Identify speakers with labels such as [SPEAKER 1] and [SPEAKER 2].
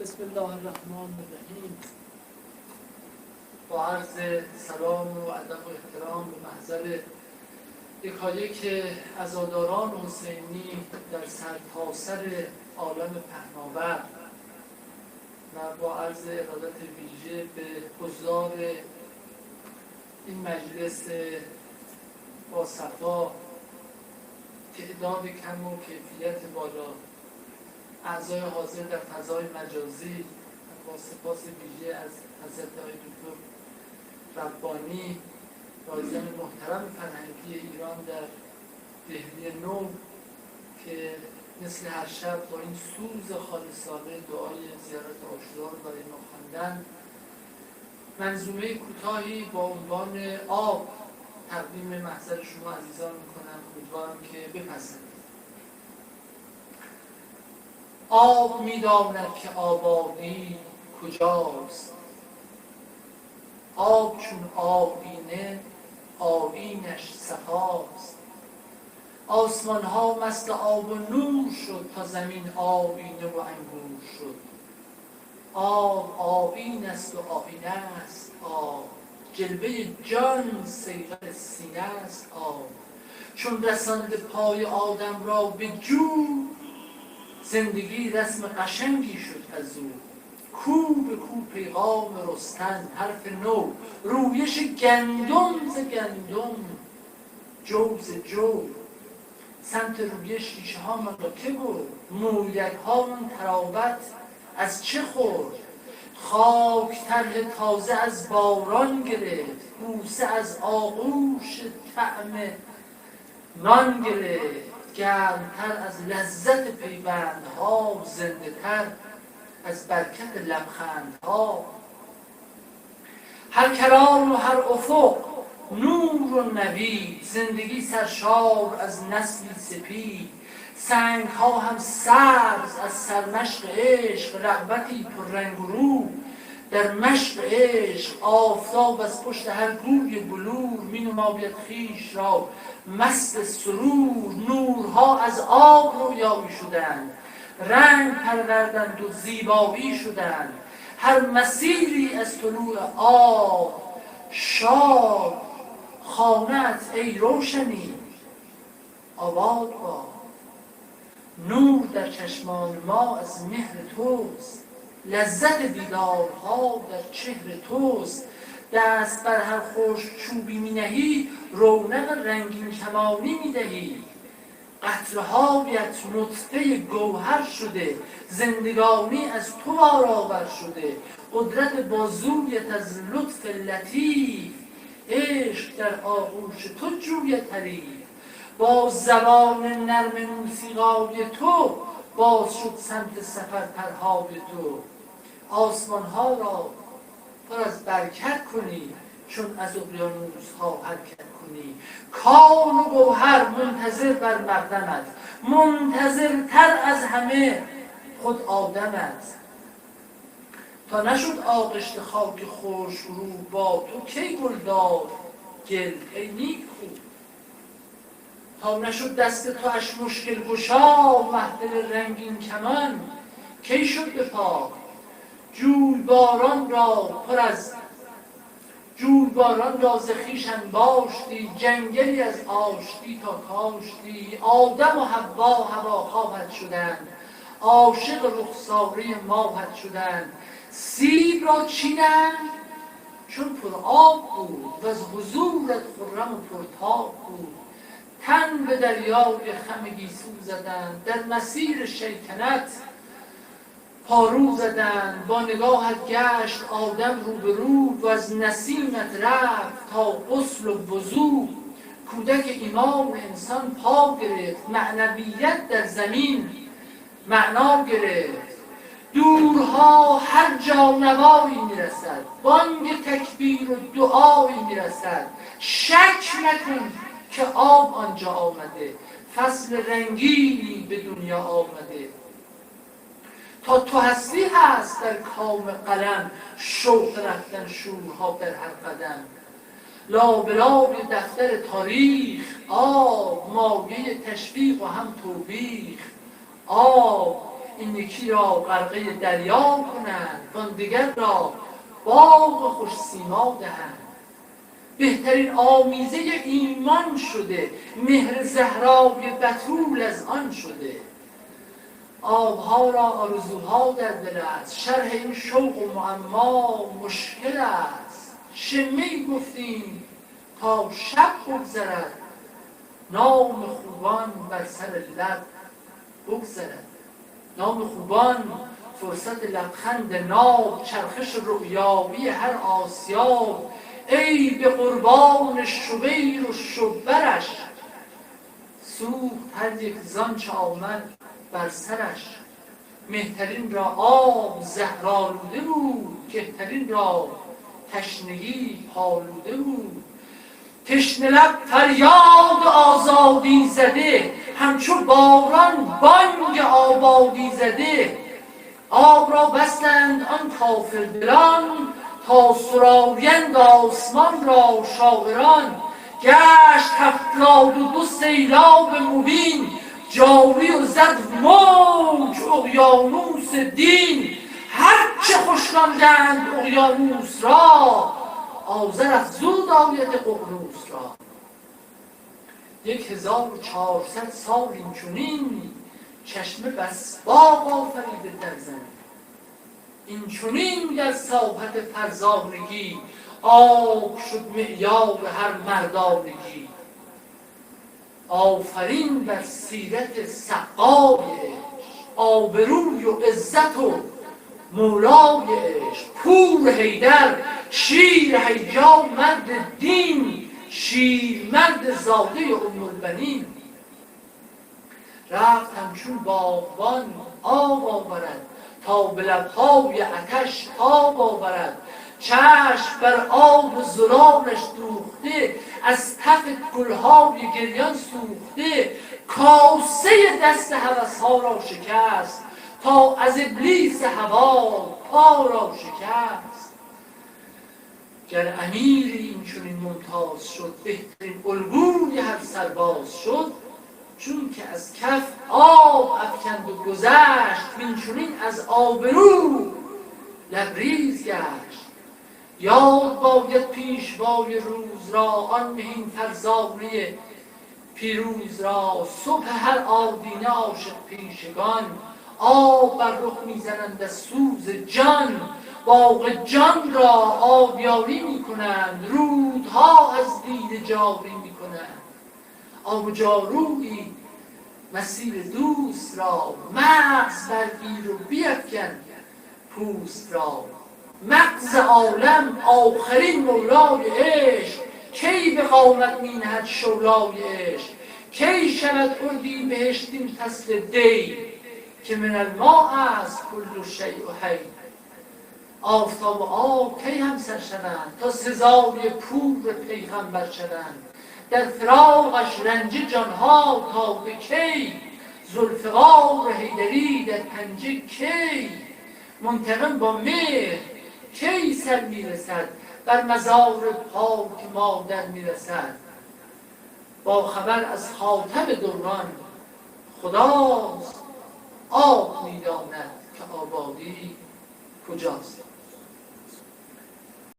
[SPEAKER 1] بسم الله الرحمن الرحیم.
[SPEAKER 2] با عرض سلام و ادب و احترام به محضر یکایک عزاداران حسینی در سرتاسر عالم پهناور و با عرض ارادت ویژه به حضار این مجلس با صفا، تعداد کم و کیفیت بالا، اعضای حاضر در فضای مجازی، با سپاس ویژه از حضرت آقای دکتر ربانی رایزن محترم فرهنگی ایران در دهلی نو که مثل هر شب با این سوز خالصانه دعای زیارت عاشورا رو برای ما خواندن. منظومه کوتاهی با عنوان آب تقدیم محضر شما عزیزان میکنم، امیدوارم که بپسندید. آب می‌داند که آبادی کجاست، آب چون آیینه آیینش صفاست. آسمان ها مست آب و نور شد تا زمین آیینه و انگور شد. آب آیین است و آیینه است آب، جلوه جان صیقل سینه است آب. چون رسانده پای آدم را به جو، زندگی رسم قشنگی شد از او. کو به کو پیغام رستن حرف نو، رویش گندم ز گندم جو ز جو. سمت رویش ریشه ها من را که برد، مویک ها من تراوت از چه خورد. خاک طرح تازه از باران گرفت، بوسه از آغوش طعم نان گرفت. گرمتر از لذت پیوندها، زنده تر از برکت لبخندها. هر کران و هر افق نور و نوید، زندگی سرشار از نسلی سپید. سنگ ها هم سبز از سرمشق عشق، رغبتی پر رنگ و رو در مشق عشق. آفتاب از پشت هر گوی بلور، می نماید خویش را مست سرور. نورها از آب رویایی شدند، رنگ پروردند و زیبایی شدند. هر مسیری از طلوع آب شاد، خانه‌ات ای روشنی آباد باد. نور در چشمان ما از مهر توست، لذت دیدارها در چهر توست. دست بر هر خشک چوبی می نهی، رونق رنگین کمانی می دهی. قطرهایت نطفه گوهر شده، زندگانی از تو بارآور شده. قدرت بازویت از لطف لطیف، عشق در آغوش تو جوید حریف. با زبان نرم موسیقای تو، باز شد سمت سفر پرهای تو. آسمان ها را پر از برکت کنی، چون از اقیانوس ها حرکت کنی. کان و گوهر منتظر بر مقدمت، منتظرتر از همه خود آدمت. تا نشد آغشت خاک خوش رو، با تو کی گلدار گل ای نیک خو. تا نشد دست تو اش مشکل گشا، محفل رنگین کمان کی شد به پا. جویباران را ز خویش انباشتی، جنگلی از آشتی تا کاشتی. آدم و حوا هواخواهت شدند، عاشق رخساره ماهت شدند. سیب را چیدند چون پر آب بود، و از حضورت خرم و پرتاب بود. تن به دریای خم گیسو زدند، در مسیر شیطنت پارو زدند. با نگاهت گشت آدم روبرو، و از نسیمت رفت تا غسل و وضو. کودک ایمان انسان پا گرفت، معنویت در زمین معنا گرفت. دورها هر جا نوایی میرسد، بانگ تکبیر و دعایی میرسد. شک نکن که آب آنجا آمده، فصل رنگینی به دنیا آمده. تا تو هستی هست در کام قلم، شوق رفتن شورها در هر قدم. لابلای دفتر تاریخ آب، مایه تشویق و هم توبیخ. آب این یکی را غرقه دریا کنند وان دیگر را باغ خوش سیما دهند. بهترین آمیزه ایمان شده، مهر زهرای بتول از آن شده. آبها را آرزوها در دل است، شرح این شوق و معما مشکل است. شمه‌ای گفتیم تا شب بگذرد، نام خوبان بر سر لب بگذرد. نام خوبان فرصت لبخند ناب، چرخش رؤیایی هر آسیاب. ای به قربان شبیر و شبرش، سوخت هر یک زانچه آمد بر سرش. مهترین را آب زهرآلوده بود، کهترین را تشنگی پالوده بود. تشنه لب فریاد آزادی زده، همچو باران بانگ آبادی زده. آب را بستند آن غافلدلان، تا سرایند آسمان را شاعران. گشت 72 سیلاب مبین، جاری و زد موج اقیانوس دین. هرچه خشکاندند اقیانوس را، آذر افزود آید ققنوس را. 1400 سال این چنین، چشمه بس باغ آفریده در زمین. این چنین در ساحت فرزانگی، آب شد معیار هر مردانگی. آفرین بر سیرت سقای عشق، آبروی و عزت و مولای عشق. پور حیدر شیر هیجا مرد دین، شیر مرد زاده ام البنین. رفت همچون باغبان آب آورد، تا به لبهای عطش آب آورد. چشم بر آب و زلالش دوخته، از تف گلهای گریان سوخته. کاسه دست هوسها را شکست، تا از ابلیس هوا پا را شکست. گر امیر این چنین ممتاز شد، بهترین الگوی هر سرباز شد. چون که از کف آب افکند و گذشت، این چنین از آبرو لبریز گشت. یاد باید پیشوای روز را، آن مهین فرزانه پیروز را. صبح هر آدینه عاشق پیشگان، آب بر رخ میزنند از سوز جان. باغ جان را آبیاری میکنند، رودها از دیده جاری میکنند. آب جارویی مسیر دوست را، مغز برگیر و بیفکن پوست را. مغز عالم آخرین مولای عشق، کی به قامت می نهد شولای عشق. کی شود اردی بهشتین فصل دی، که من الماء است کل شیء حی. آفتاب و آب کی همسر شوند، تا سزای پور پیغمبر شوند. در فراقش رنج جانها تا به کی، ذوالفقار حیدری در پنجه کی. منتقم با مهر کی سر میرسد، بر مزار پاک مادر میرسد. با خبر از خاتم دوران خداست، آب میداند که آبادی کجاست.